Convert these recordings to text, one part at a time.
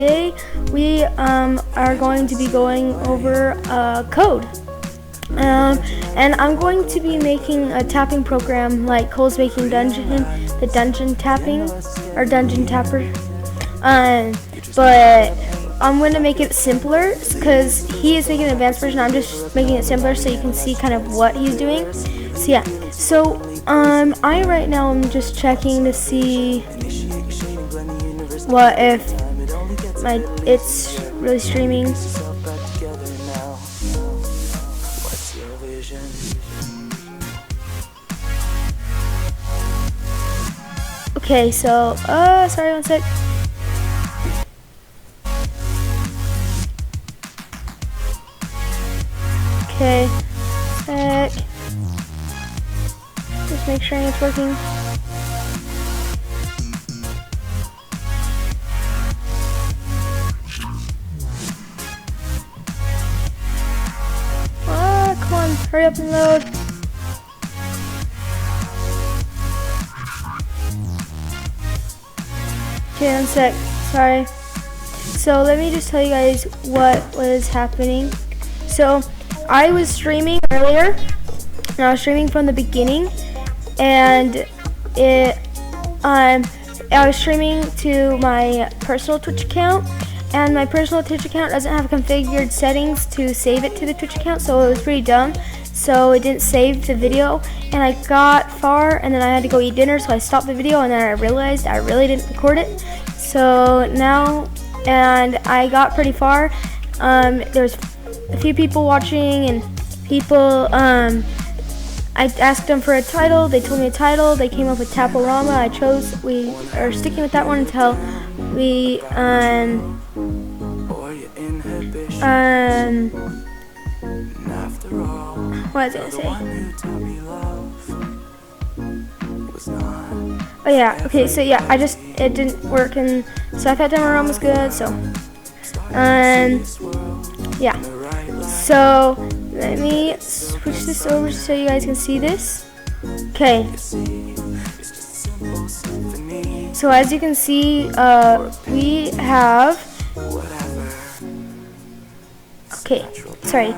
Today we are going to be going over code, and I'm going to be making a tapping program like Cole's making the dungeon tapping or dungeon tapper, but I'm going to make it simpler because he is making an advanced version. I'm just making it simpler so you can see kind of what he's doing. So yeah, so I right now I'm just checking to see what if it's really streaming. Okay, so sorry, one sec. Okay, sec. Just make sure it's working. Come on, hurry up and load. Okay, one sec, sorry. So let me just tell you guys what was happening. So I was streaming earlier, and I was streaming from the beginning, and I was streaming to my personal Twitch account, and my personal Twitch account doesn't have configured settings to save it to the Twitch account, so it was pretty dumb. So it didn't save the video, and I got far, and then I had to go eat dinner, so I stopped the video, and then I realized I really didn't record it. So now, and I got pretty far. There's a few people watching, and people, I asked them for a title, they told me a title, they came up with Tap-o-rama. We are sticking with that one until we, what was I gonna say? Oh yeah, okay, so yeah, it didn't work, and so I thought Tap-o-rama was good, so, yeah. So, let me switch this over so you guys can see this. Okay. So as you can see, we have, okay, sorry.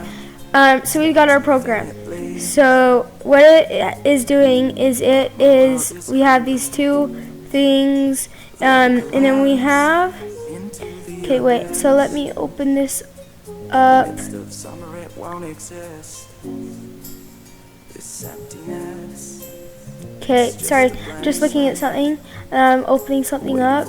So we got our program. So what it is doing is we have these two things, and then we have, okay, wait, so let me open this up. Okay, sorry, just looking at something, opening something up.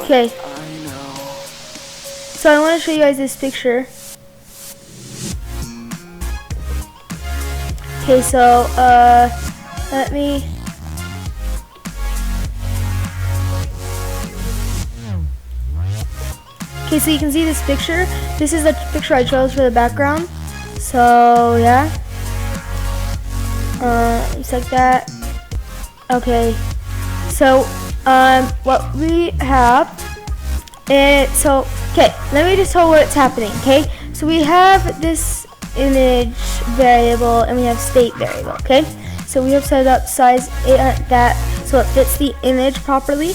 Okay, so I want to show you guys this picture. Okay, so let me. Okay, so you can see this picture. This is the picture I chose for the background. So yeah, just like that. Okay, so what we have so okay, let me just tell what's happening. Okay, so we have this image variable and we have state variable. Okay, so we have set up size that so it fits the image properly.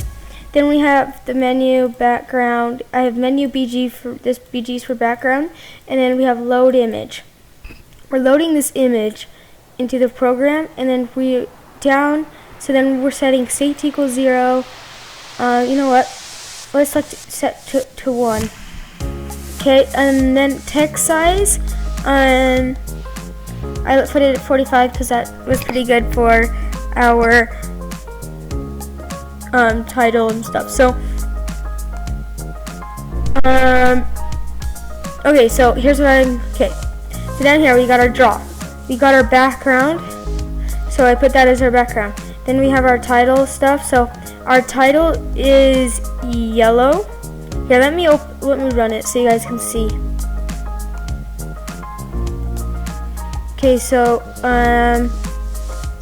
Then we have the menu background. I have menu BG for this, BG's for background, and then we have load image. We're loading this image into the program, and then so then we're setting state equals 0. You know what? Let's set to 1. Okay, and then text size. I put it at 45 because that was pretty good for our title and stuff. So okay, so here's what so down here we got our draw, we got our background, so I put that as our background. Then we have our title stuff. So our title is yellow. Here, let me run it so you guys can see. Okay, so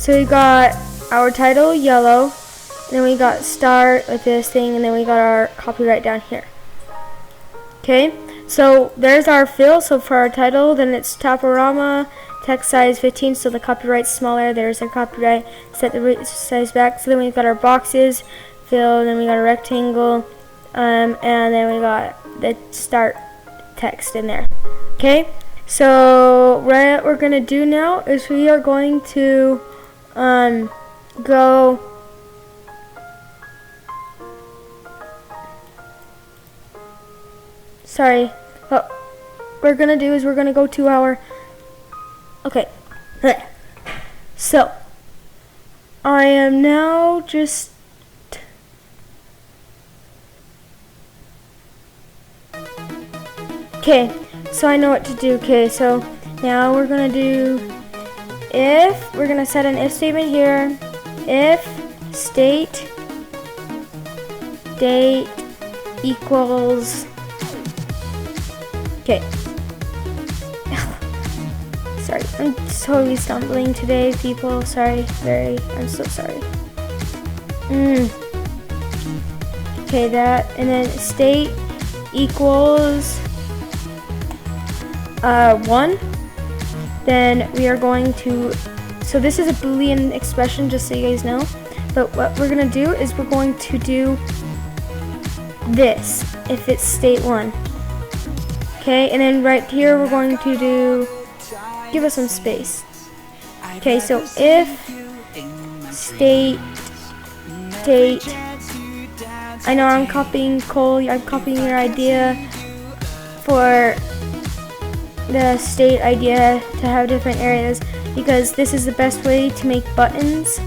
we got our title yellow. Then we got start with this thing, and then we got our copyright down here. Okay, so there's our fill. So for our title, then it's Tap-o-rama, text size 15, so the copyright's smaller. There's our copyright. Set the size back. So then we've got our boxes filled, and we got a rectangle, and then we got the start text in there. Okay, so what we're gonna do now is we are going to go sorry, what we're gonna do is we're gonna go to our okay. So I am now just okay, so I know what to do. Okay, so now we're gonna do if, we're gonna set an if statement here. If state date equals, okay. Sorry, I'm totally stumbling today, people. Sorry, I'm so sorry. Okay, that, and then state equals 1. Then we are going to, so this is a Boolean expression, just so you guys know. But what we're gonna do is we're going to do this if it's state 1. Okay, and then right here we're going to do, give us some space. Okay, so if state date, I know I'm copying Cole, I'm copying your idea for the state idea to have different areas, because this is the best way to make buttons.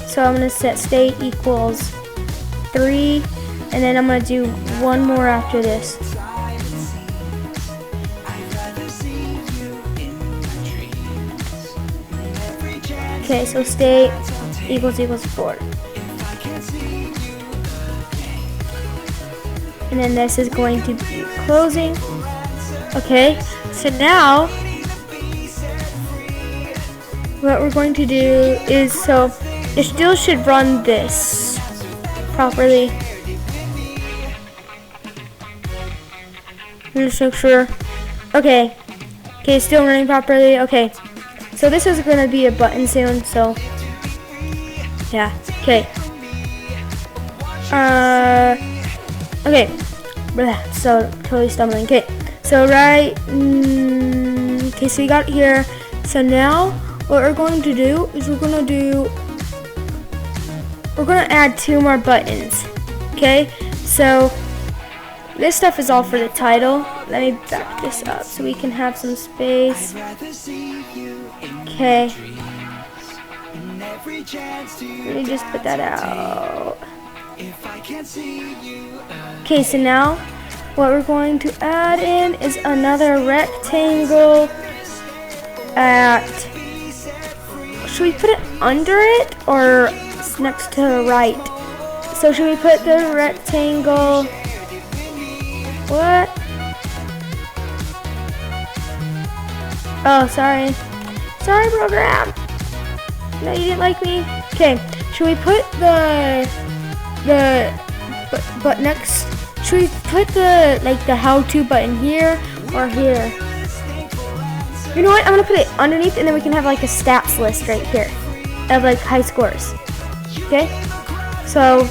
So I'm going to set state equals 3, and then I'm going to do one more after this. Okay, so state equals 4. And then this is going to be closing. Okay, so now what we're going to do is, so it still should run this properly. Just make sure. Okay, it's still running properly. Okay, so this is going to be a button soon, so yeah. Okay. Okay. So totally stumbling. Okay. So right. Okay. So we got here. So now what we're going to do is we're gonna add 2 more buttons. Okay. So this stuff is all for the title. Let me back this up so we can have some space. Okay. Let me just put that out. Okay, so now what we're going to add in is another rectangle at, should we put it under it or next to the right? So should we put the rectangle, what? Oh, sorry program. No, you didn't like me? Okay, should we put but next, should we put the how-to button here or here? You know what? I'm gonna put it underneath, and then we can have like a stats list right here of like high scores. Okay. So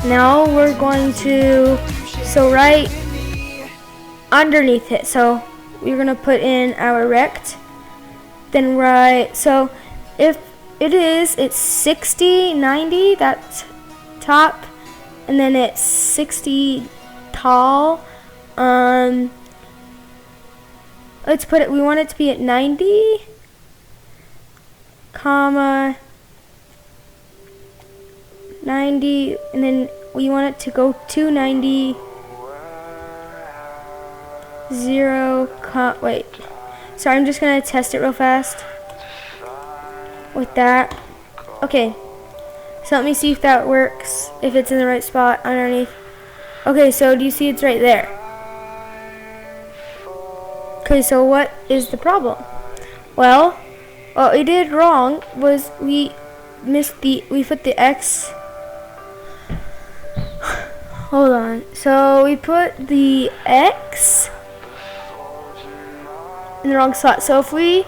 now we're going to, so right underneath it. So we're gonna put in our rect. Then right. So if it is, it's 60, 90. That's top. And then it's 60 tall. Let's put it, we want it to be at 90, comma, 90, and then we want it to go to 90, 0, wait. Sorry, I'm just gonna test it real fast with that. Okay. So let me see if that works, if it's in the right spot underneath. Okay, so do you see it's right there? Okay, so what is the problem? Well, what we did wrong was we put the X. hold on. So we put the X in the wrong spot. So if we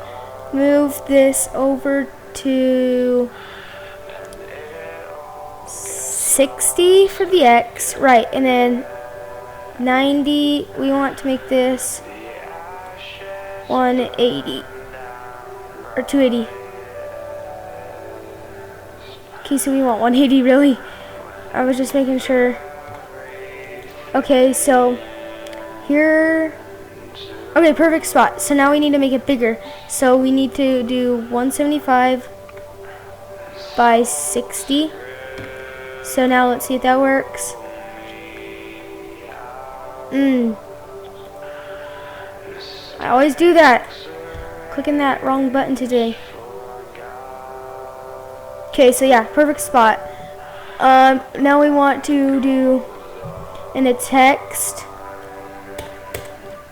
move this over to 60 for the X, right, and then 90, we want to make this 180 or 280. Okay, so we want 180, really? I was just making sure. Okay, so here, okay, perfect spot. So now we need to make it bigger. So we need to do 175 by 60. So now let's see if that works. I always do that. Clicking that wrong button today. Okay, so yeah, perfect spot. Now we want to do in the text.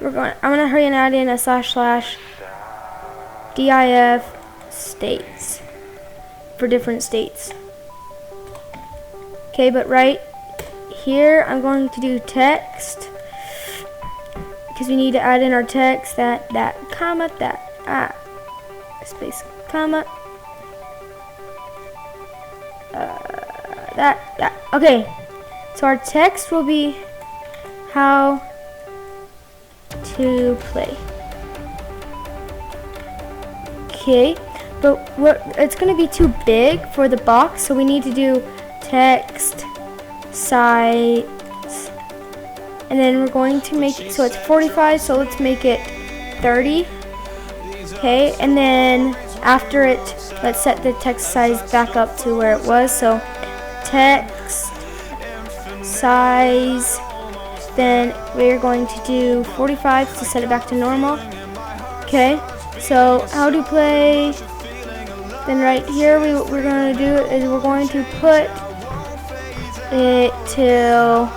I'm gonna hurry and add in a / div states for different states. Okay, but right here I'm going to do text because we need to add in our text that comma that space comma that. Okay, so our text will be how to play. Okay, but it's going to be too big for the box, so we need to do text size, and then we're going to make it so it's 45, so let's make it 30. Okay, and then after it, let's set the text size back up to where it was. So text size, then we're going to do 45 to set it back to normal. Okay, so how to play, then right here what we're going to do is we're going to put it till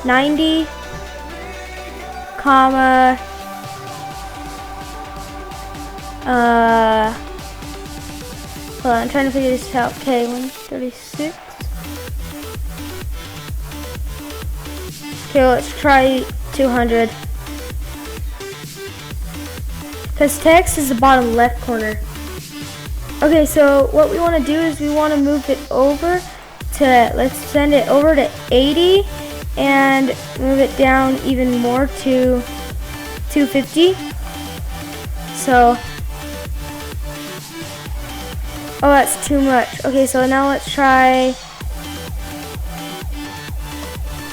90 comma hold on, I'm trying to figure this out. Okay, 136. Okay, let's try 200. Because text is the bottom left corner. Okay, so what we want to do is we want to move it over to, let's send it over to 80 and move it down even more to 250. So, oh, that's too much. Okay, so now let's try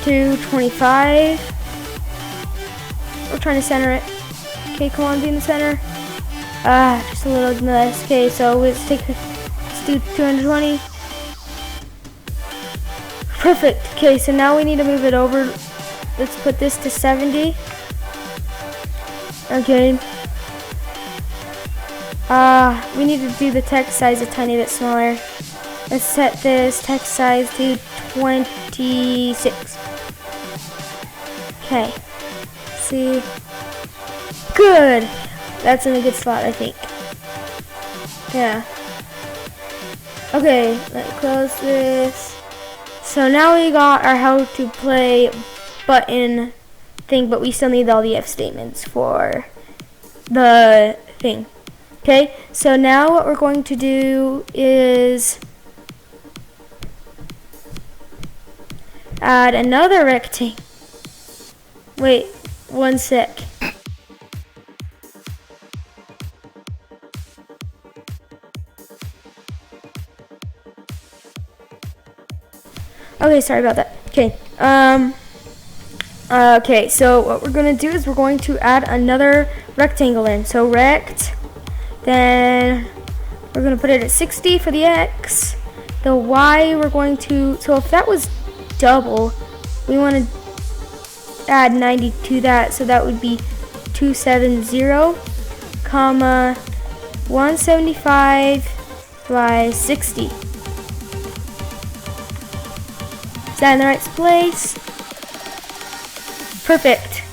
225. We're trying to center it. Okay, come on, be in the center. Just a little less. Okay, so let's do 220. Perfect. Okay, so now we need to move it over. Let's put this to 70. Okay. We need to do the text size a tiny bit smaller. Let's set this text size to 26. Okay. See. Good. That's in a good spot, I think. Yeah. Okay, let's close this. So now we got our how to play button thing, but we still need all the if statements for the thing. Okay, so now what we're going to do is add another rectangle. Wait, one sec. Okay, sorry about that. Okay, okay, so what we're gonna do is we're going to add another rectangle in. So rect, then we're gonna put it at 60 for the X. The Y we're going to, so if that was double, we want to add 90 to that, so that would be 270, comma 175 by 60. Is that in the right place? Perfect.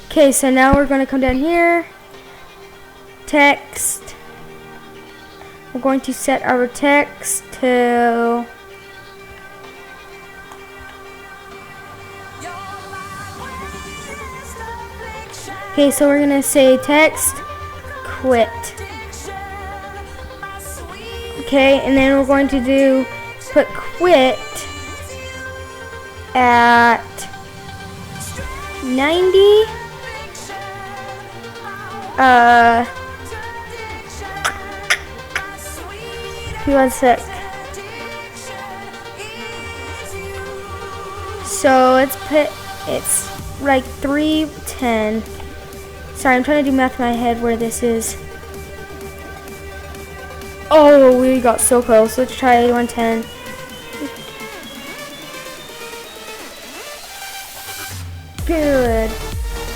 Okay, so now we're going to come down here. Text. We're going to set our text to Okay, so we're gonna say text quit. Okay, and then we're going to put quit at 90. One sec. So let's put, it's like 310. Sorry, I'm trying to do math in my head where this is. Oh, we got so close. Let's try 110. Good.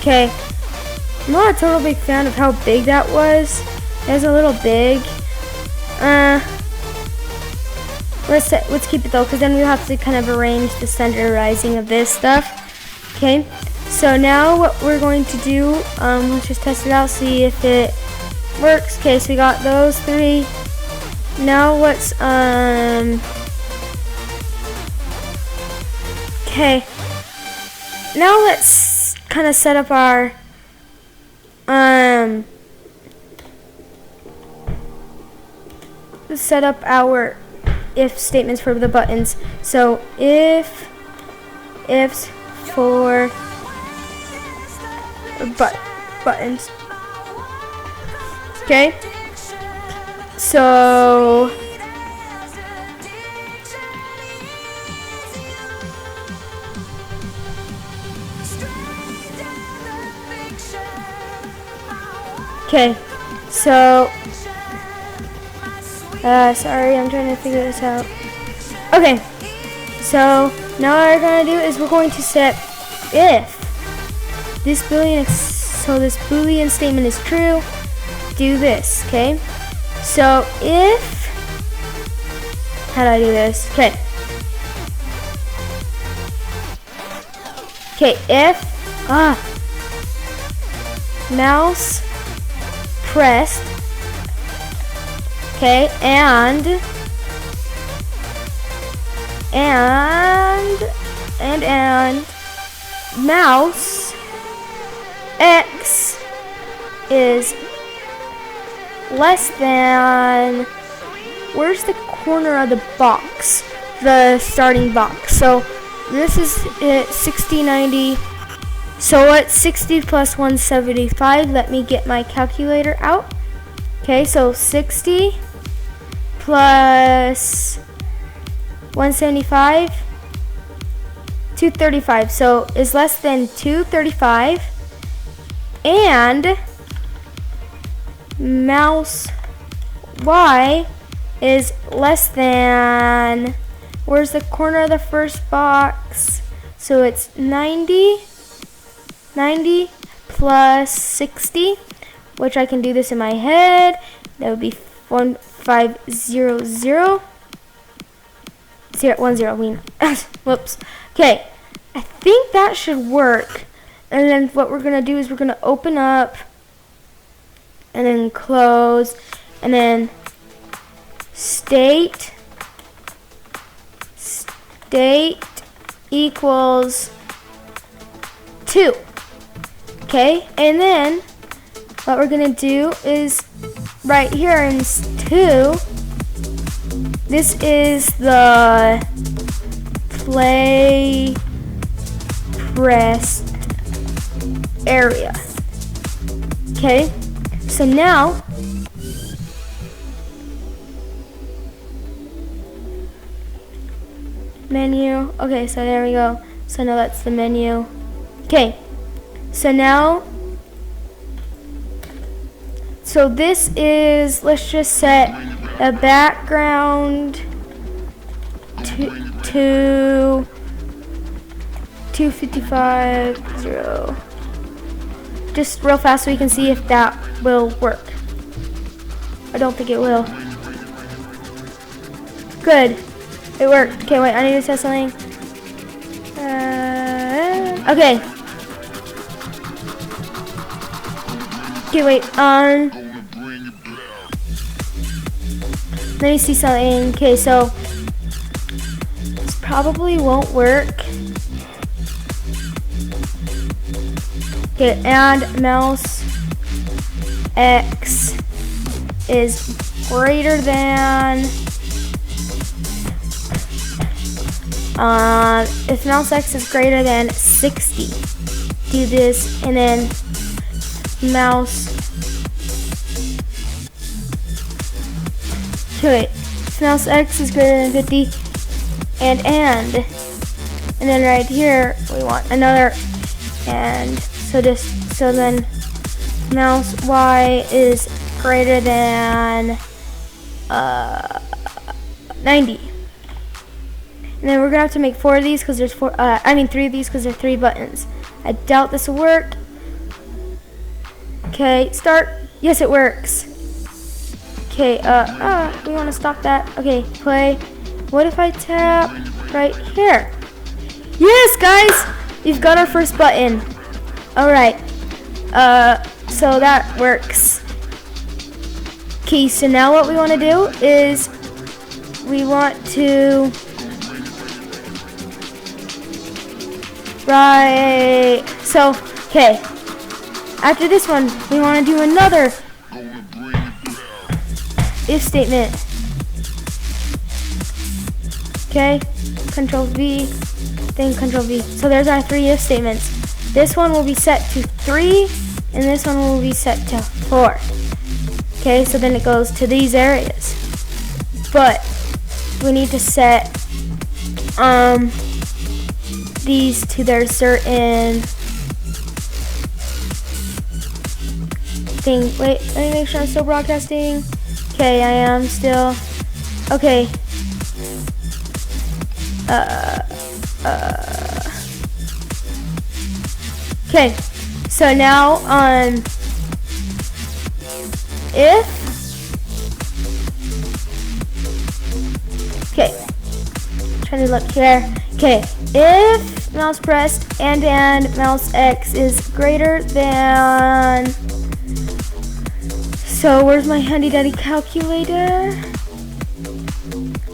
Okay. I'm not a total big fan of how big that was. It was a little big. Let's keep it though, because then we'll have to kind of arrange the centerizing of this stuff. Okay. So now what we're going to do, let's just test it out, see if it works. Okay, so we got those three. Now let's okay. Now let's kind of set up our if statements for the buttons. So ifs for buttons. Okay. So okay. So sorry, I'm trying to figure this out. Okay. So now what we're gonna do is we're going to set if this Boolean this Boolean statement is true, do this, okay? So if, how do I do this? Okay. Okay, if, mouse pressed, okay, and mouse X is less than, where's the corner of the box? The starting box. So this is 60, 90. So what's 60 plus 175? Let me get my calculator out. Okay, so 60 plus 175, 235. So is less than 235, and mouse Y is less than, where's the corner of the first box? So it's 90 plus 60, which I can do this in my head. That would be 1500 whoops. Okay, I think that should work. And then what we're gonna do is we're gonna open up and then close, and then state equals 2. Okay, and then what we're gonna do is right here in 2, this is the play pressed area. Okay, so now menu. Okay, so there we go. So now that's the menu. Okay, so now, so this is, let's just set a background to 255.0. Just real fast so we can see if that will work. I don't think it will. Good. It worked. Okay, wait, I need to test something. Okay. Okay, wait, let me see something. Okay, so this probably won't work. Okay, Okay, and mouse X is greater than if mouse X is greater than 60, do this, and then mouse, okay, if mouse X is greater than 50, and then right here we want another and, so then mouse Y is greater than 90. And then we're gonna have to make 4 of these because there's 3 of these because there's 3 buttons. I doubt this will work. Okay, start. Yes, it works. Okay, we want to stop that. Okay, play. What if I tap right here? Yes, guys, we've got our first button. All right. So that works. Okay, so now what we want to do is we want to okay. After this one, we want to do another if statement. Okay, Control V, then Control V. So there's our 3 if statements. This one will be set to 3, and this one will be set to 4. Okay, so then it goes to these areas. But we need to set these to their certain thing. Wait, let me make sure I'm still broadcasting. Okay, I am still. Okay. Okay, so now if, okay, trying to look here. Okay, if mouse pressed and mouse X is greater than, so where's my handy dandy calculator?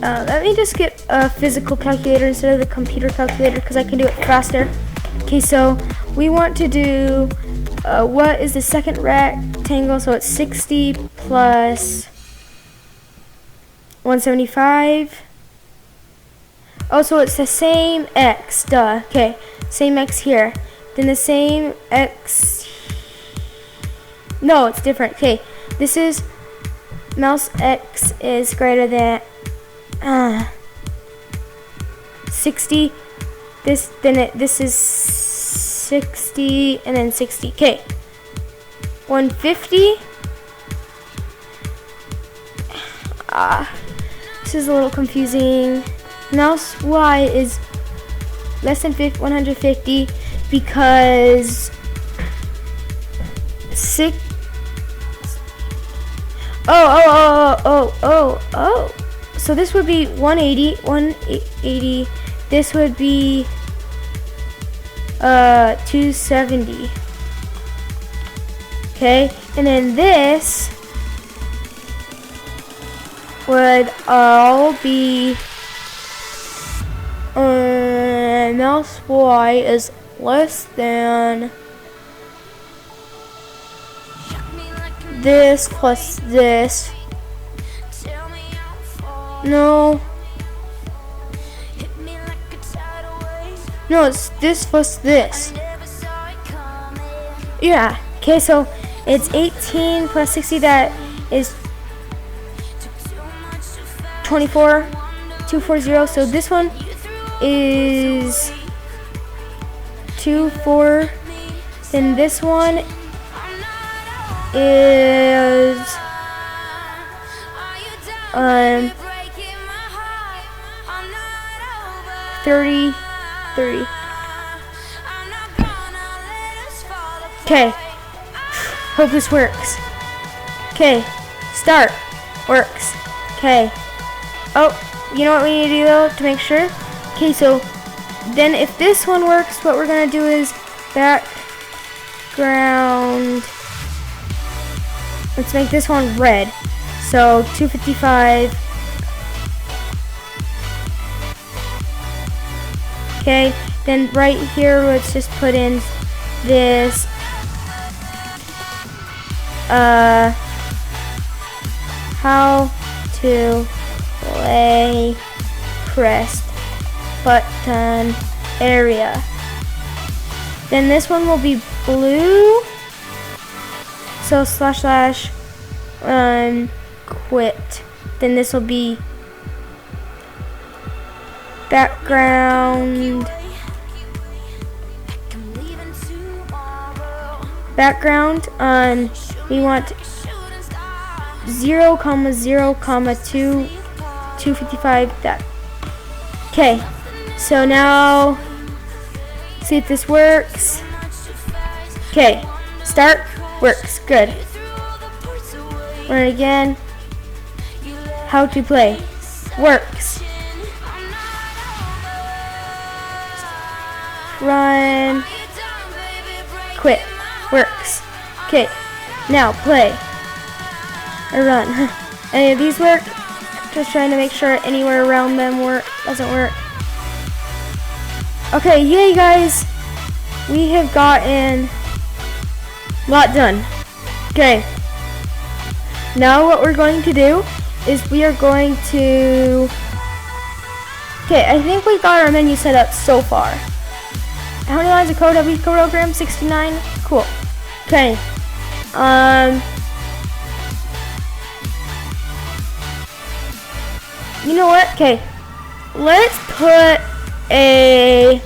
Let me just get a physical calculator instead of the computer calculator because I can do it faster. Okay, so we want to do what is the second rectangle? So it's 60 plus 175. Oh, so it's the same X, duh. Okay, same X here. Then the same X. No, it's different. Okay, this is mouse X is greater than 60. This is 60 and then 60. Okay, 150. This is a little confusing. Mouse Y is less than 150 because 6. Oh. So this would be 180. This would be 270. Okay, and then this would all be mouse Y is less than this plus this. No, it's this plus this. Yeah, okay, so it's 18 plus 60, that is 24, 240. So this one is 24. Then this one is 30. Okay, hope this works. Okay, start. Works. Okay. Oh, you know what we need to do though to make sure? Okay, so then if this one works, what we're gonna do is background. Let's make this one red. So 255. Okay, then right here let's just put in this how to play pressed button area. Then this one will be blue. So // quit. Then this will be background. We want 0, 0, 255. That. Okay. So now, see if this works. Okay. Start. Works. Good. Run it again. How to play. Works. Run. Quit. Works. Okay. Now play. Or run. Any of these work? Just trying to make sure anywhere around them doesn't work. Okay, yay guys. We have gotten a lot done. Okay. Now what we're going to do is we are going to... Okay, I think we got our menu set up so far. How many lines of code have we programmed? 69? Cool. Okay. You know what? Okay. Let's put a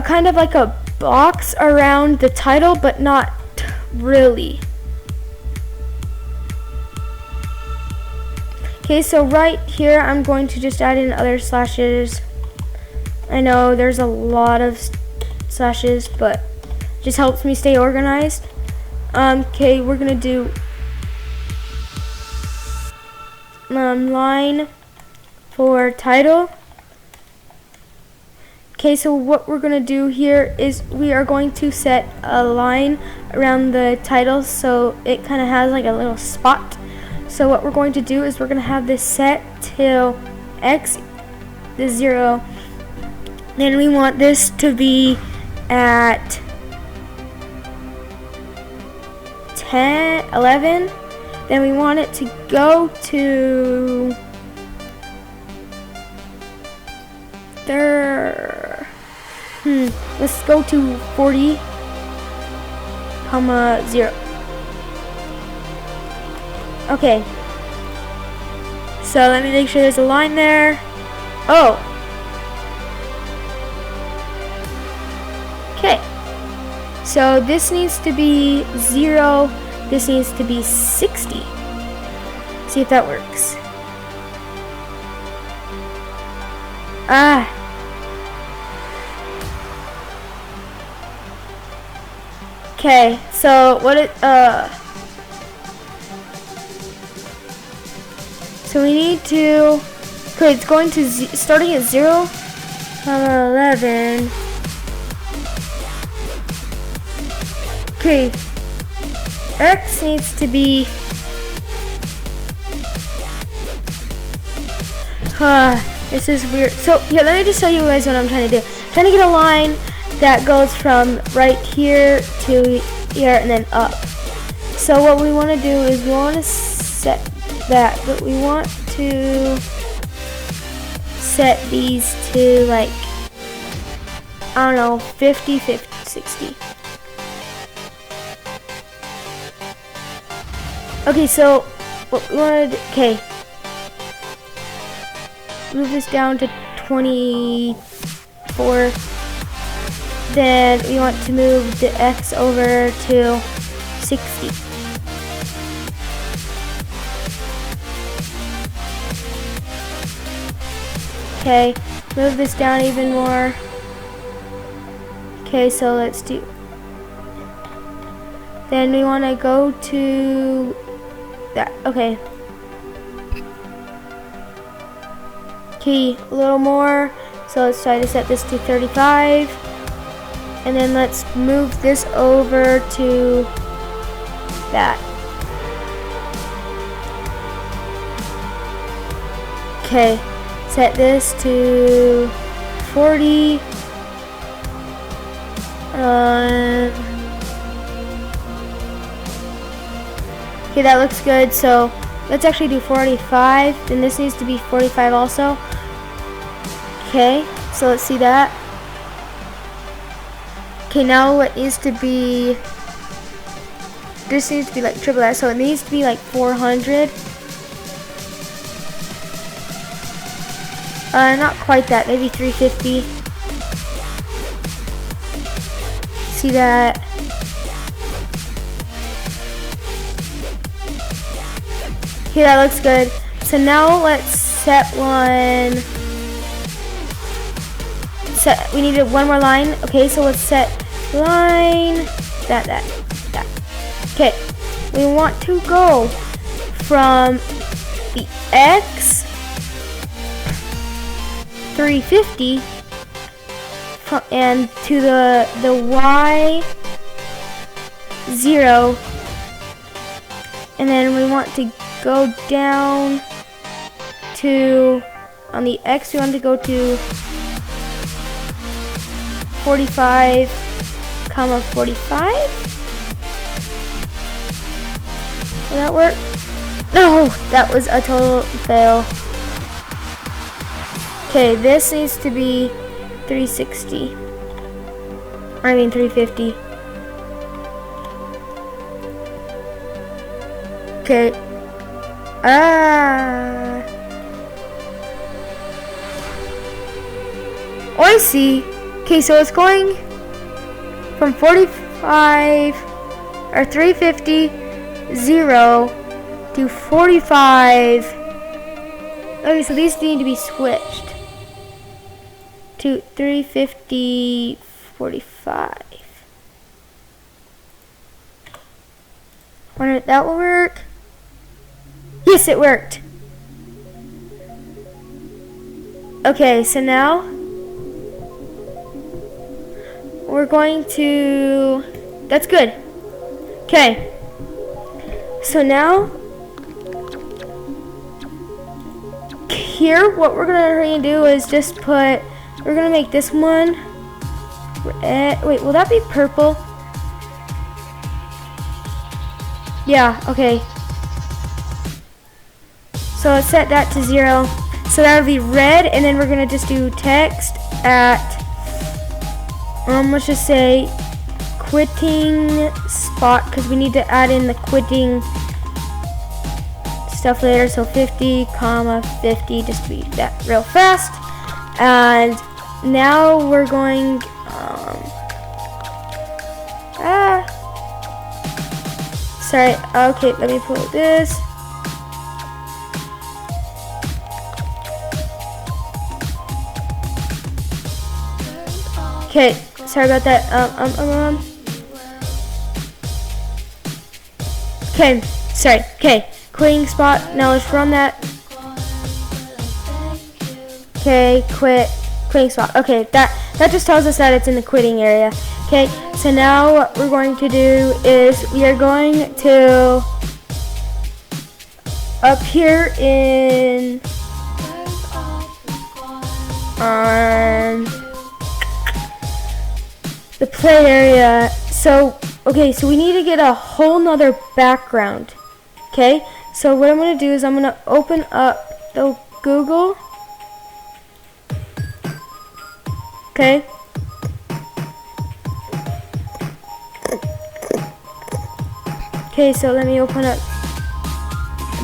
kind of like a box around the title, but not really. Okay, so right here I'm going to just add in other slashes. I know there's a lot of slashes, but it just helps me stay organized. Okay, we're gonna do line for title. Okay, so what we're gonna do here is we are going to set a line around the title so it kind of has like a little spot. So what we're going to do is we're gonna have this set till x is 0. Then we want this to be at 10, 11. Then we want it to go to let's go to 40, 0. Okay. So let me make sure there's a line there. Oh. Okay. So this needs to be 0. This needs to be 60. See if that works. Okay, so so we need to, okay, it's going to, starting at 0, 11. Okay, X needs to be, this is weird. So, yeah, let me just show you guys what I'm trying to do. I'm trying to get a line that goes from right here to here and then up. So what we want to do is we want to set that, but we want to set these to like, I don't know, 50, 60. Okay, so what we want to do, okay, move this down to 24. Then we want to move the X over to 60. Okay, move this down even more. Okay, so let's do. Then we want to go to that. Okay. Okay, a little more. So let's try to set this to 35. And then let's move this over to that. Okay, set this to 40. Okay, that looks good. So let's actually do 45. Then this needs to be 45 also. Okay, so let's see that. Okay, now it needs to be, this needs to be like triple that, so it needs to be like 400. Not quite that, maybe 350. See that? Okay, that looks good. So now let's set one. We needed one more line. Okay, so let's set line that. Okay, we want to go from the X 350 and to the Y 0, and then we want to go down to, on the X we want to go to 45, comma 45. Will that work? No, that was a total fail. Okay, this needs to be 360. I mean 350. Okay. Oh, I see. Okay, so it's going from 45 or 350 0 to 45. Okay, so these need to be switched to 350 45. Wonder if that will work. Yes, it worked. Okay, so now we're going to, that's good. Okay, so now here what we're gonna do is just put, we're gonna make this one red. Wait, will that be purple? Yeah, okay. So let's set that to 0. So that would be red, and then we're gonna just do text at, let's just say quitting spot, because we need to add in the quitting stuff later. So 50, comma 50, just to be that real fast. And now we're going, sorry, okay, let me pull this. Okay, sorry about that. Okay, sorry. Okay, quitting spot. Now let's run that. Okay, quitting spot. Okay, that just tells us that it's in the quitting area. Okay, so now what we're going to do is we are going to up here in the play area. So okay, so we need to get a whole nother background. Okay, so what I'm gonna do is I'm gonna open up the Google. Okay. Okay, so let me open up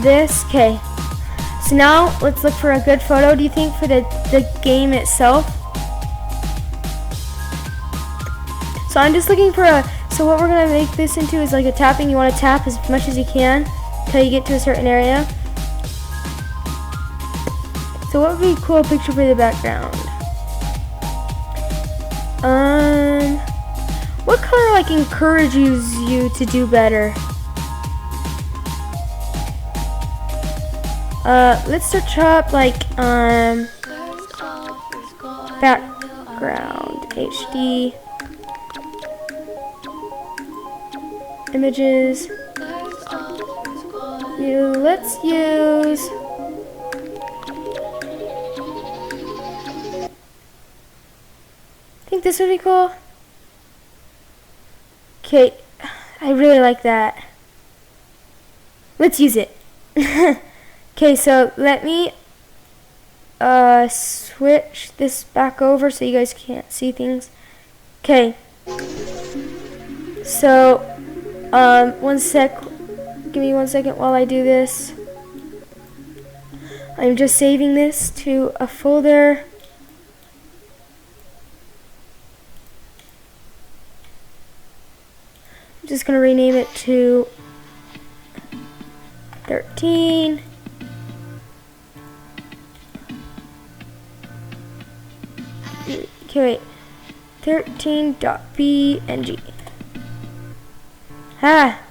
this. Okay, so now let's look for a good photo. Do you think for the game itself? So I'm just looking for a, so what we're gonna make this into is like a tapping. You want to tap as much as you can until you get to a certain area. So what would be a cool picture for the background? What color like encourages you to do better? Let's search up like background HD images. Let's use I think this would be cool. Okay, I really like that. Let's use it. Okay, so let me switch this back over so you guys can't see things. Okay. So, one sec. Give me 1 second while I do this. I'm just saving this to a folder. I'm just gonna rename it to 13. Okay, wait. 13.png.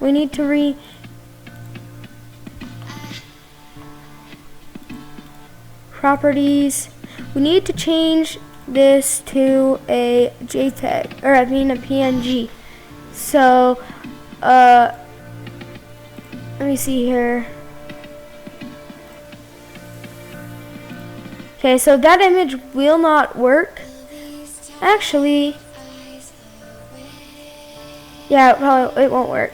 We need to properties. We need to change this to a JPEG, or I mean a PNG. So, let me see here. Okay, so that image will not work. Actually, yeah, it won't work.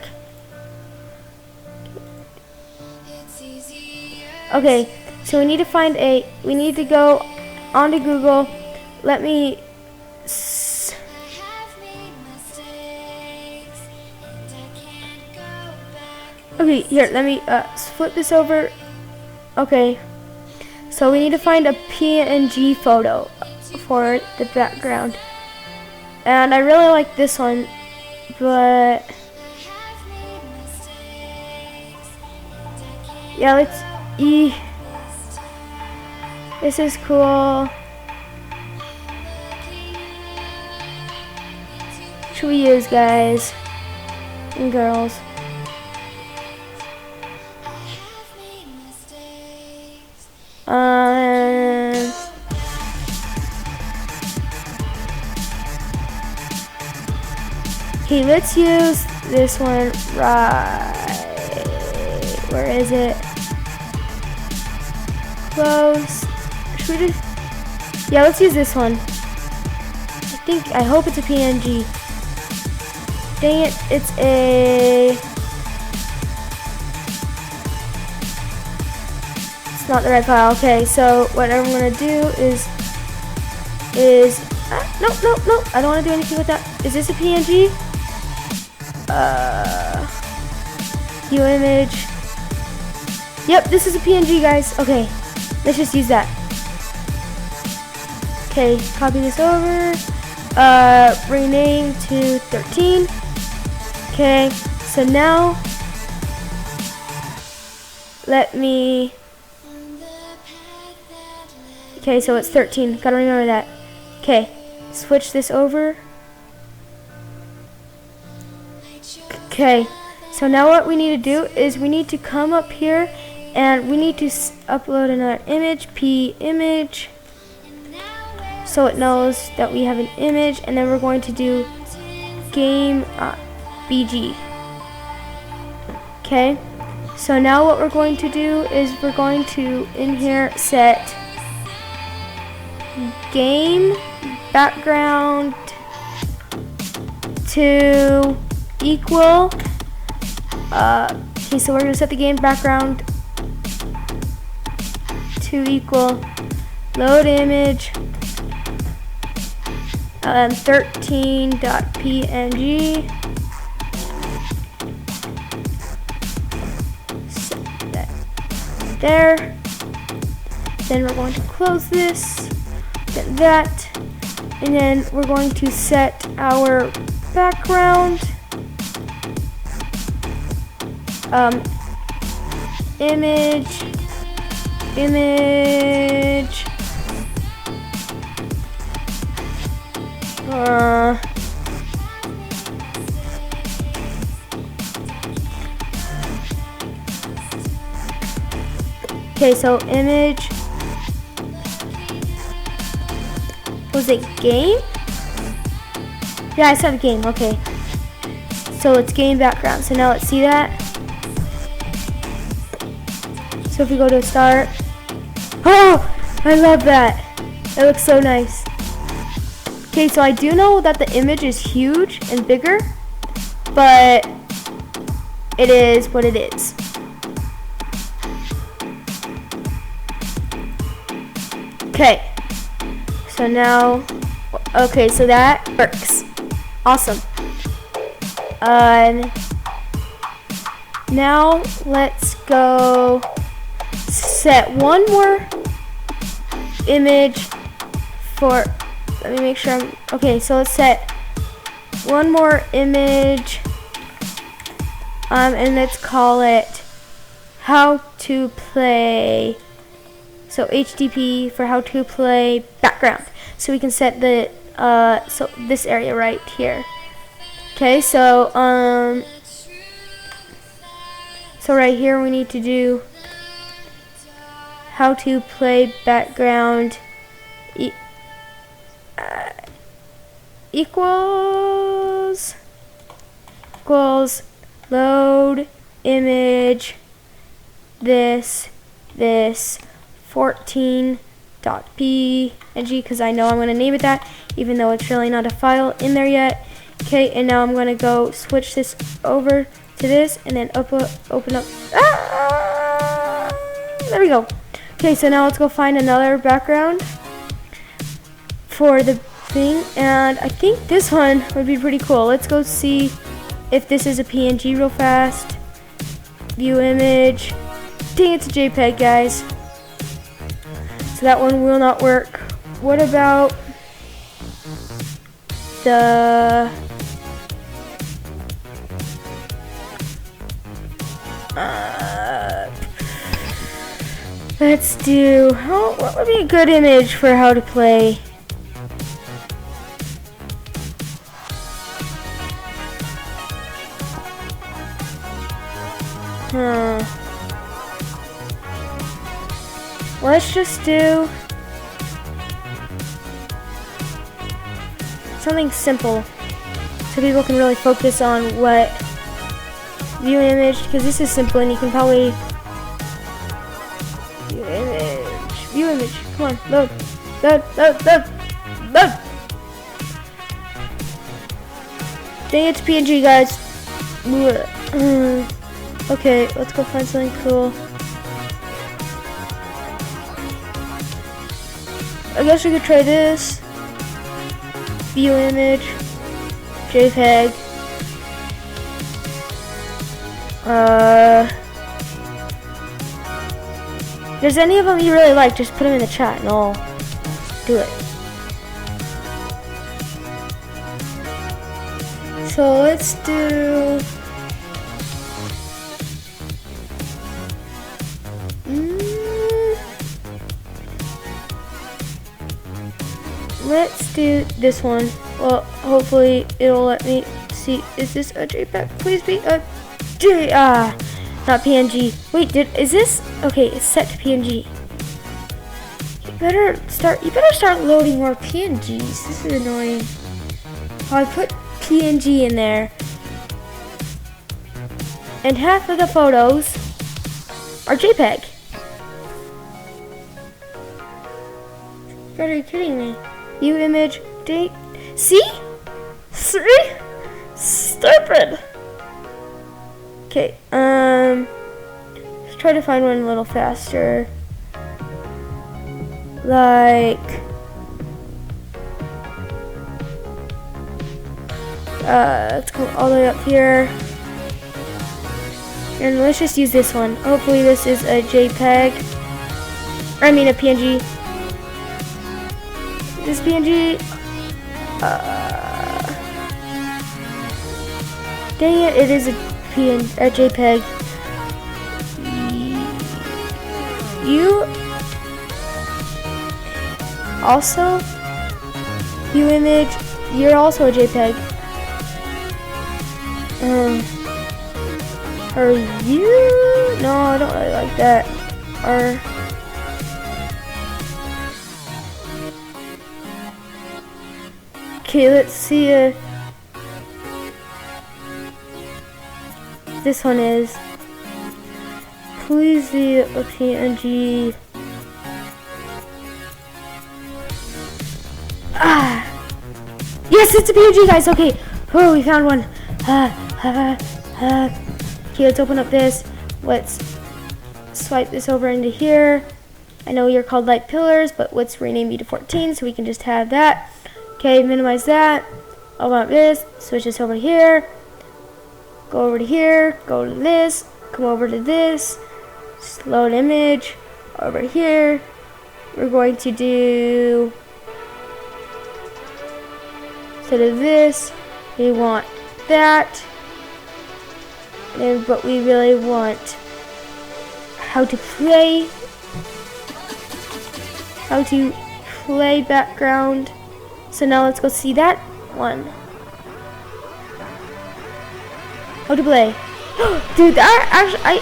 Okay, so we need to find we need to go onto Google. Let me, okay, here, let me flip this over. Okay, so we need to find a PNG photo for the background. And I really like this one, but yeah, let's this is cool. Should we use, guys and girls? Okay, let's use this one right. Where is it? Close. Should we just, yeah, let's use this one. I hope it's a PNG. Dang it, it's not the right file. Okay, so what I'm gonna do is no, I don't want to do anything with that. Is this a PNG? View image. Yep, this is a PNG, guys. Okay, let's just use that. Okay, copy this over. Rename to 13. Okay, so now let me. Okay, so it's 13. Gotta remember that. Okay, switch this over. Okay, so now what we need to do is we need to come up here and we need to upload another image, p-image, so it knows that we have an image, and then we're going to do game BG. Okay, so now what we're going to do is we're going to in here set game background to equal. Okay, so we're gonna set the game background to equal load image 13.png. Set that there. Then we're going to close this, then that, and then we're going to set our background image okay, so image was it game? Yeah, I said game. Okay, so it's game background. So now let's see that. So if we go to start, oh, I love that. It looks so nice. Okay, so I do know that the image is huge and bigger. but it is what it is. Okay, so now, okay, so that works. Awesome. Now let's go set one more image for, let me make sure I'm, okay, so let's set one more image, and let's call it how to play, so HTTP for how to play background. So we can set the, so this area right here. Okay, so, so right here we need to do how to play background equals load image this 14.png, because I know I'm going to name it that, even though it's really not a file in there yet. Okay, and now I'm going to go switch this over to this, and then open up. There we go. Okay, so now let's go find another background for the thing, and I think this one would be pretty cool. Let's go see if this is a PNG real fast. View image. Dang, it's a JPEG, guys. So that one will not work. What about the let's do, what would be a good image for how to play? Let's just do something simple so people can really focus on what view image, because this is simple and you can probably view image, come on, load. Dang, it's PNG, guys. Okay, let's go find something cool. I guess we could try this. View image, JPEG. If there's any of them you really like, just put them in the chat and I'll do it. So let's do let's do this one. Well, hopefully it'll let me see. Is this a JPEG? Please be a not PNG. Wait, is this okay? It's set to PNG. You better start loading more PNGs. This is annoying. Oh, I put PNG in there, and half of the photos are JPEG. Are you kidding me? View image, date. See? Stupid. Okay, let's try to find one a little faster. Like, let's go all the way up here. And let's just use this one. Hopefully this is a JPEG. I mean a PNG. This PNG. Dang it, it is a JPEG. You also view image. You're also a JPEG. Are you? No, I don't really like that. Okay, let's see if this one is. Please be a PNG. Yes, it's a PNG, guys. Okay. Oh, we found one. Okay, let's open up this. Let's swipe this over into here. I know you're called light pillars, but let's rename you to 14 so we can just have that. Okay, minimize that. Open up this, switch this over to here. Go over to here, go to this, come over to this. Load image over here. We're going to do, instead of this, we want that. But we really want how to play background. So now let's go see that one. How to play. Dude, that actually,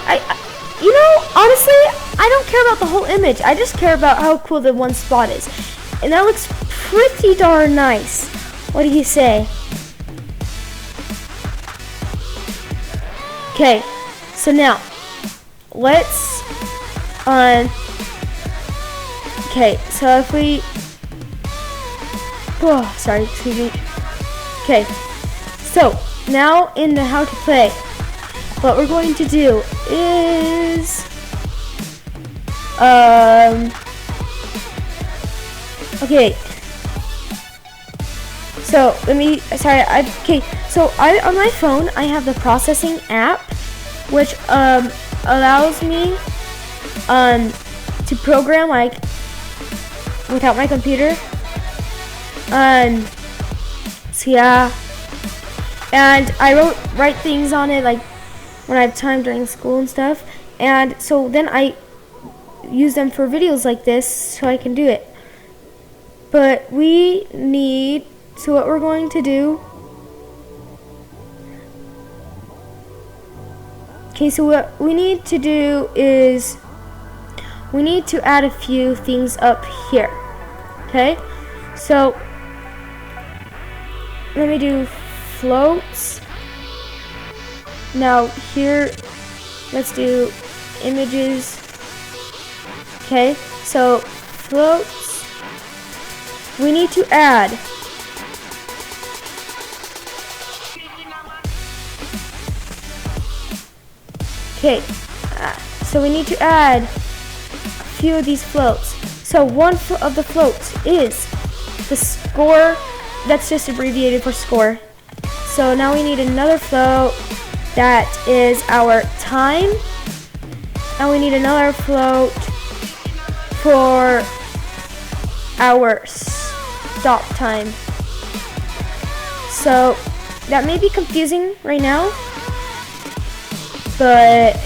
you know, honestly, I don't care about the whole image. I just care about how cool the one spot is. And that looks pretty darn nice. What do you say? Okay, so now, let's, okay, so if we, oh, sorry, excuse me. Okay, so now in the how to play, what we're going to do is, okay, so let me, sorry, okay, so on my phone, I have the processing app, which allows me to program like without my computer. So yeah, and I write things on it like when I have time during school and stuff, and so then I use them for videos like this so I can do it. But we need, so what we're going to do, okay, so what we need to do is we need to add a few things up here. Okay, so let me do floats. Now here, let's do images. Okay, so floats, we need to add okay, so we need to add a few of these floats. So one of the floats is the score, that's just abbreviated for score. So now we need another float that is our time, and we need another float for our stop time. So that may be confusing right now, but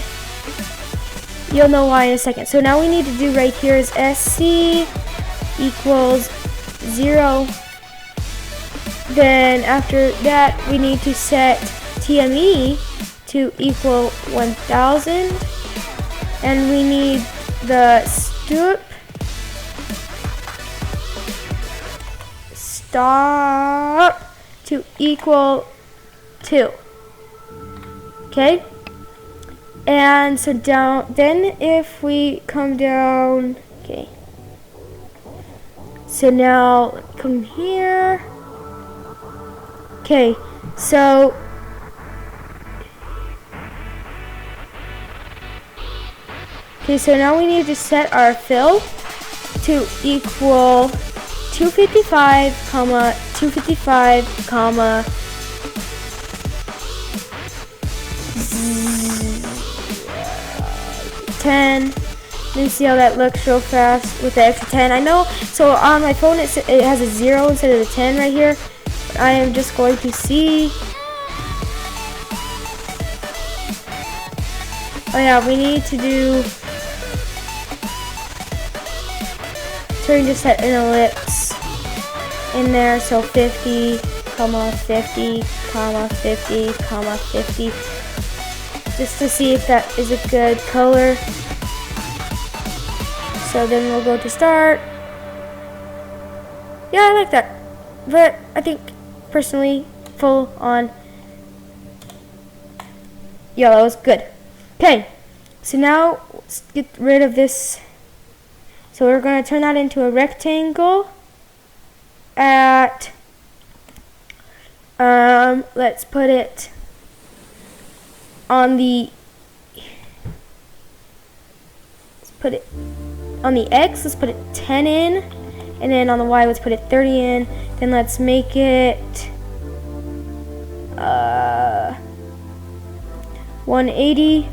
you'll know why in a second. So now we need to do right here is SC equals 0. Then after that we need to set TME to equal 1000, and we need the stop to equal 2. Okay, and so down, then if we come down, okay, so now come here. Okay, so now we need to set our fill to equal 255, 255, 10. Let me see how that looks real fast with the extra 10. I know, so on my phone it has a 0 instead of a 10 right here. I am just going to see. Oh yeah, we need to do, so we can just set an ellipse in there, so 50, 50, 50, 50, just to see if that is a good color. So then we'll go to start. Yeah, I like that, but I think personally full on yellow is good. Okay, so now let's get rid of this. So we're going to turn that into a rectangle at, let's put it on the, let's put it on the X, let's put it 10 in, and then on the Y, let's put it 30 in. Then let's make it 180.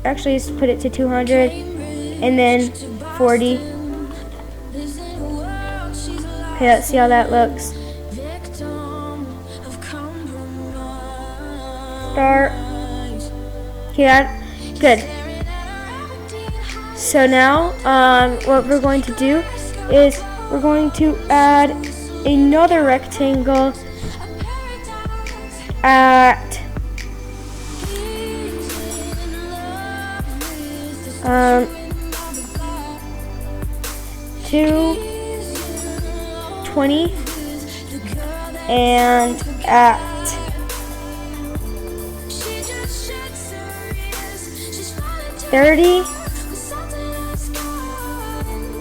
Actually, let's put it to 200, and then 40. Okay, let's see how that looks. Start. Okay, good. So now, what we're going to do is we're going to add another rectangle at 220 and at 30,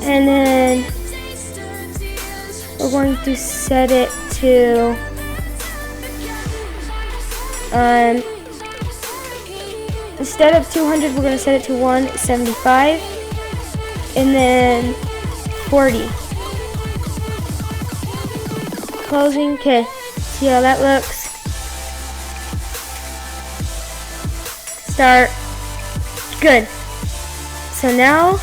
and then we're going to set it to instead of 200, we're going to set it to 175, and then 40. Closing. Okay, see how that looks. Start. Good. So now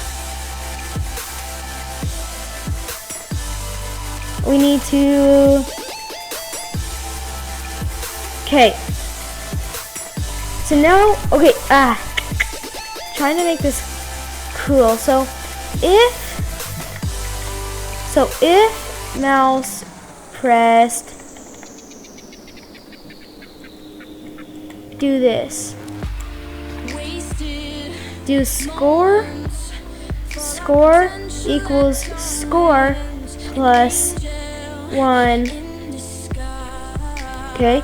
we need to, okay. So now, okay, trying to make this cool. So if mouse pressed, do this. Do score equals score plus 1. Okay,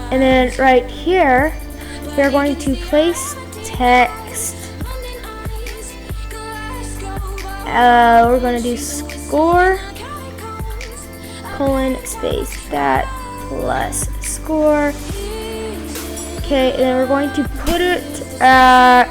and then right here we're going to place text. We're going to do score colon space that plus score. Okay, and then we're going to put it at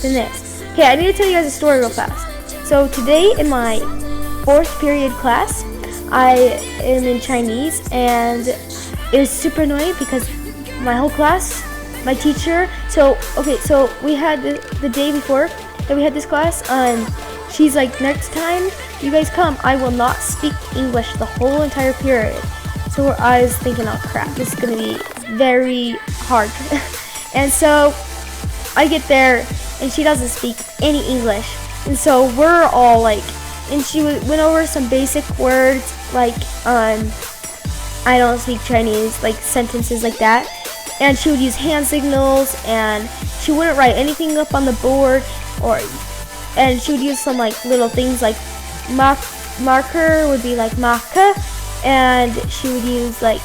than this. Okay, I need to tell you guys a story real fast. So today in my 4th period class, I am in Chinese, and it was super annoying because my whole class, my teacher, so we had the day before that we had this class, she's like, next time you guys come, I will not speak English the whole entire period. So I was thinking, oh crap, this is going to be very hard. And so I get there, and she doesn't speak any English, and so we're all like, and she went over some basic words like I don't speak Chinese, like sentences like that, and she would use hand signals, and she wouldn't write anything up on the board, and she would use some like little things like marker would be like maka, and she would use like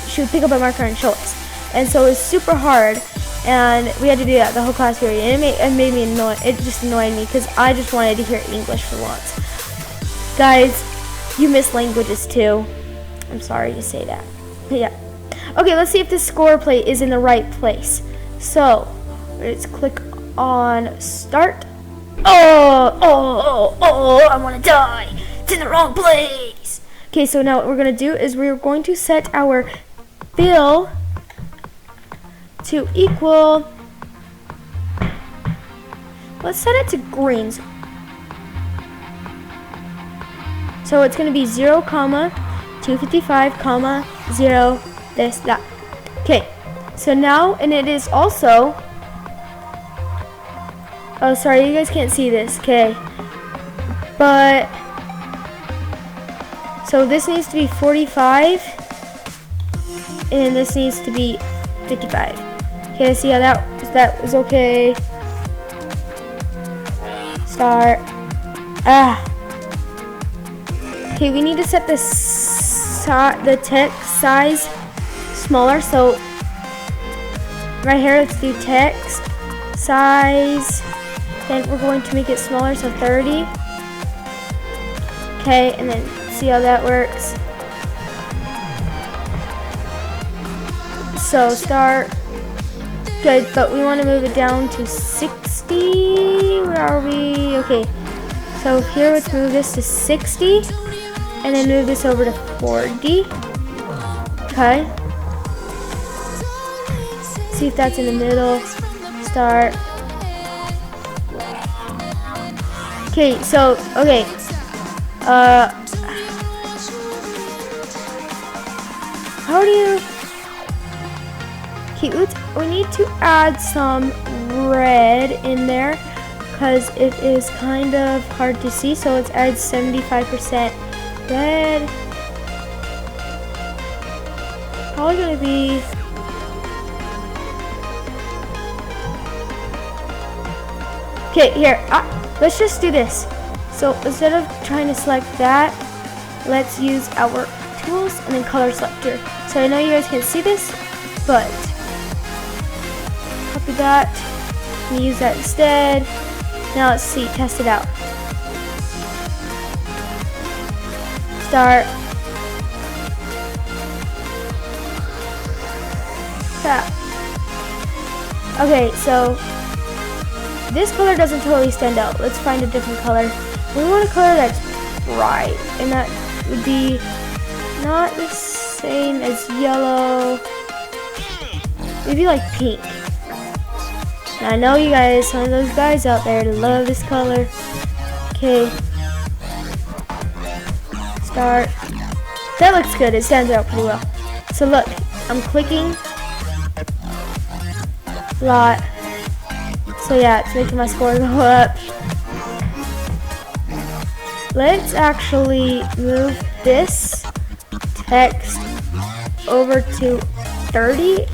she would pick up a marker and show us, and so it was super hard. And we had to do that the whole class period, and it made me annoyed. It just annoyed me because I just wanted to hear English for once. Guys, you miss languages too. I'm sorry to say that. Yeah. Okay, let's see if this score plate is in the right place. So let's click on start. Oh, I want to die. It's in the wrong place. Okay, so now what we're going to do is we're going to set our fill to equal, let's set it to greens. So it's going to be 0, 255, 0, this, that. Okay, so now, and it is also, oh sorry, you guys can't see this, okay, but, so this needs to be 45, and this needs to be 55. Okay, see how that was okay. Start. Okay, we need to set the text size smaller. So right here, let's do text size Then we're going to make it smaller, so 30. Okay, and then see how that works. So start. Good, but we want to move it down to 60. Where are we? Okay, so here let's move this to 60, and then move this over to 40. Okay. See if that's in the middle. Start. Okay, so, okay. How do you... Okay, we need to add some red in there because it is kind of hard to see. So let's add 75% red. Probably going to be... Okay, here, let's just do this. So instead of trying to select that, let's use our tools and then color selector. So I know you guys can't see this, but copy that and use that instead. Now let's see, test it out. Start. Tap. Okay, so this color doesn't totally stand out. Let's find a different color. We want a color that's bright, and that would be not the same as yellow. Maybe like pink. And I know you guys, some of those guys out there love this color. Okay. Start. That looks good. It stands out pretty well. So look, I'm clicking a lot. So yeah, it's making my score go up. Let's actually move this text over to 30.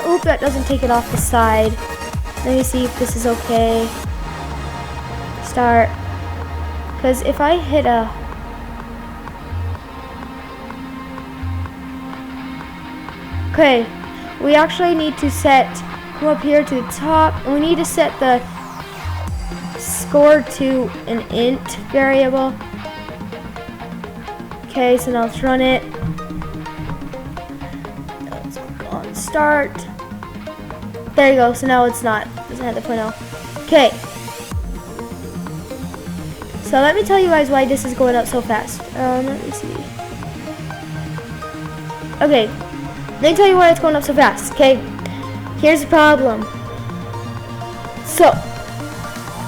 Hope that doesn't take it off the side. Let me see if this is okay. Start. Because if I hit a... Okay, we actually need to set... Come up here to the top, and we need to set the score to an int variable. Okay, so now let's run it. Let's click on start. There you go. So now it's not. Doesn't have the point now. Okay. So let me tell you guys why this is going up so fast. Let me see. Okay. Let me tell you why it's going up so fast. Okay. Here's the problem. So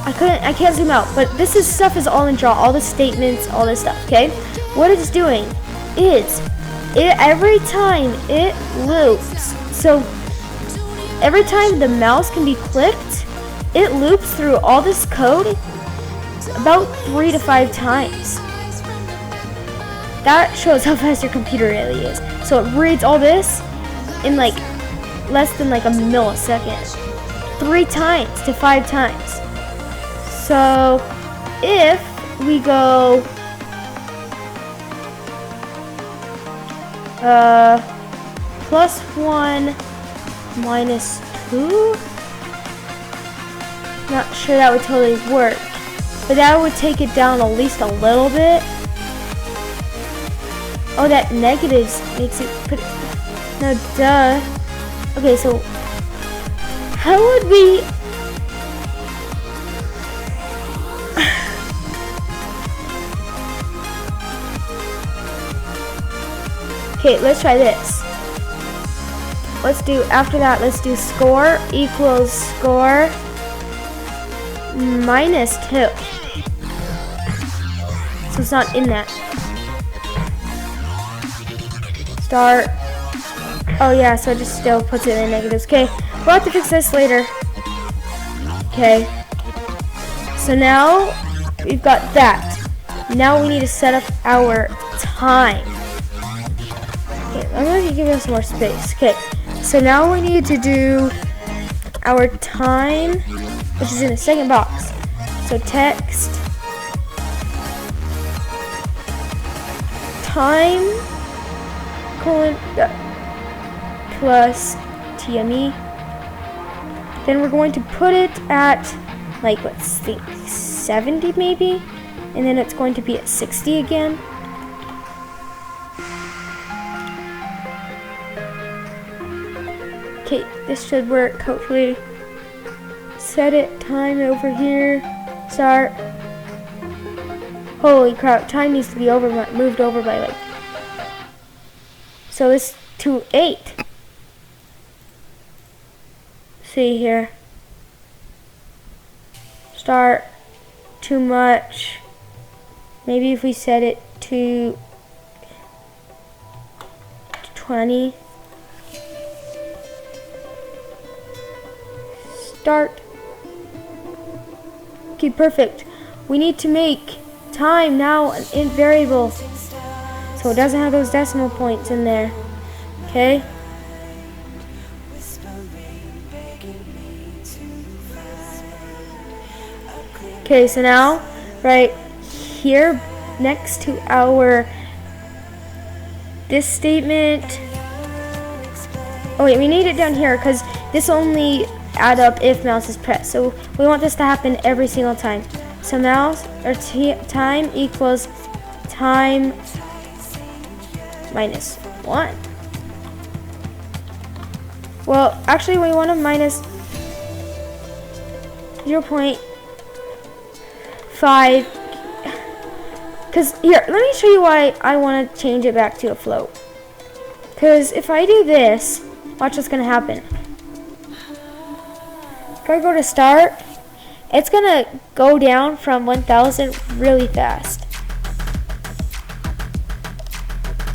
I can't zoom out, but this stuff is all in draw, all the statements, all this stuff, okay? What it's doing is every time it loops. So every time the mouse can be clicked, it loops through all this code about 3 to 5 times. That shows how fast your computer really is. So it reads all this in like less than like a millisecond. 3 times to 5 times. So if we go +1 -2, not sure that would totally work, but that would take it down at least a little bit. Oh, that negatives makes it pretty, no duh. Okay, so how would we... Okay, let's try this. Let's do, after that, let's do score equals score -2. So it's not in that. Start. Oh yeah, so it just still puts it in negatives. Okay, we'll have to fix this later. Okay. So now we've got that. Now we need to set up our time. Okay, I'm going to give us some more space. Okay, so now we need to do our time, which is in the second box. So text time colon plus TME. Then we're going to put it at like, let's think, 70 maybe, and then it's going to be at 60 again. Okay, this should work, hopefully. Set it, time over here, start. Holy crap, time needs to be moved over by like, so this to 8. See here. Start, too much. Maybe if we set it to 20. Start. Okay, perfect. We need to make time now an int variable, so it doesn't have those decimal points in there. Okay. Okay, so now, right here, next to our this statement. Oh wait, we need it down here because this only add up if mouse is pressed. So we want this to happen every single time. So mouse or time equals time minus 1. Well, actually we want to minus 0.5. Because here, let me show you why I want to change it back to a float. Because if I do this, watch what's going to happen. If I go to start, it's going to go down from 1000 really fast.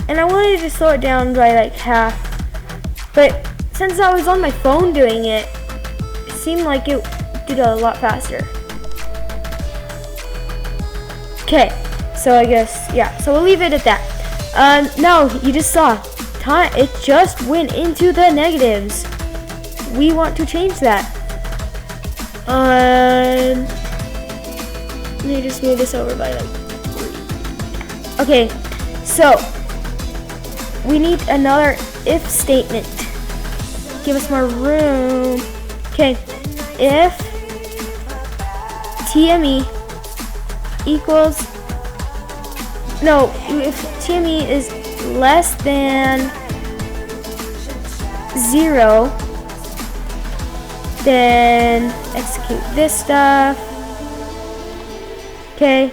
And I wanted to slow it down by like half. But since I was on my phone doing it, it seemed like it did a lot faster. Okay, so I guess, yeah, so we'll leave it at that. No, you just saw, time, it just went into the negatives. We want to change that. Let me just move this over by like 3. Okay, so we need another if statement. Give us more room. Okay, if TME equals, no, if TME is less than 0, then execute this stuff. Okay,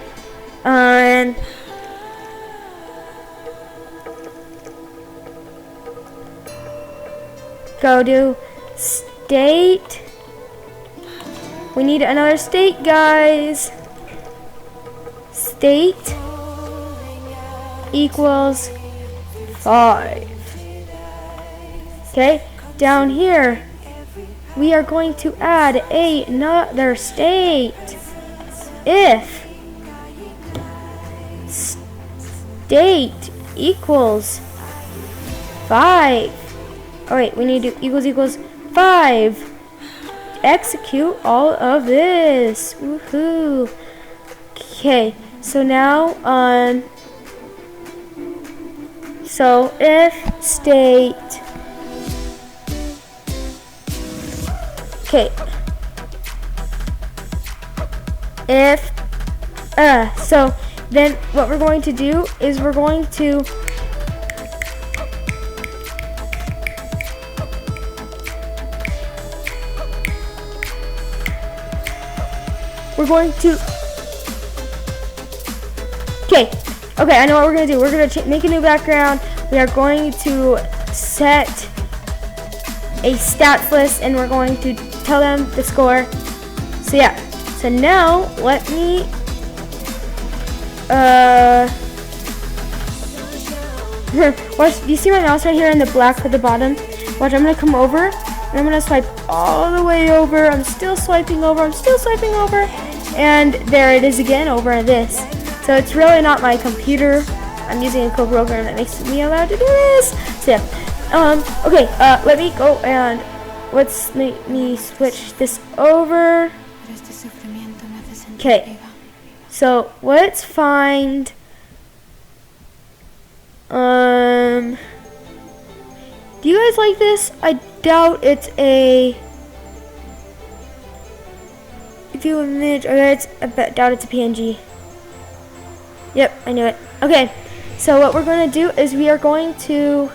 go do state. We need another state, guys. State equals 5. Okay, down here we are going to add another state. If state equals 5. Oh wait, we need to equals 5. Execute all of this. Woohoo. Okay, so now so if state, okay, if so then what we're going to do is we're going to okay, I know what we're going to do. We're going to make a new background. We are going to set a stats list, and we're going to tell them the score. So yeah, so now let me, watch, do you see my mouse right here in the black at the bottom? Watch, I'm going to come over, and I'm going to swipe all the way over. I'm still swiping over, and there it is again over this. So it's really not my computer. I'm using a code program that makes me allowed to do this. So yeah. Okay, let me go and let's make me switch this over. Okay. So let's find do you guys like this? I doubt it's a view image. Okay, I doubt it's a PNG. Yep, I knew it. Okay, so what we're going to do is we are going to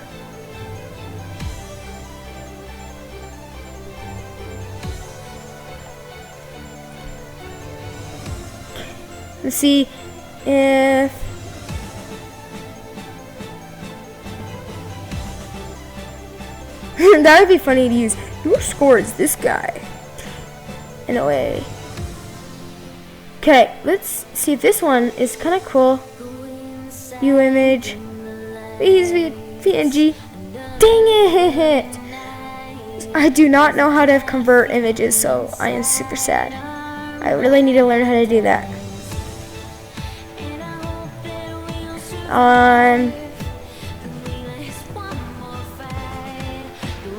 let's see if that would be funny to use. Your score is this guy. In a way. Okay, let's see if this one is kind of cool. View image. Please be PNG. Dang it! I do not know how to convert images, so I am super sad. I really need to learn how to do that.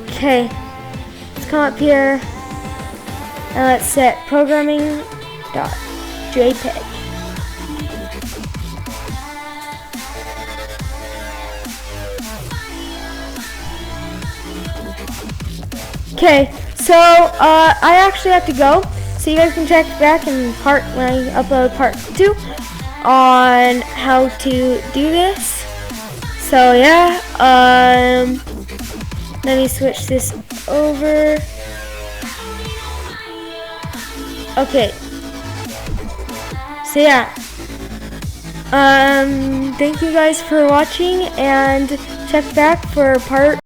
Okay, let's come up here and let's set programming.jpg. Okay, so I actually have to go, so you guys can check back in when I upload part 2 on how to do this. So yeah, let me switch this over. Okay. So yeah. Thank you guys for watching, and check back for part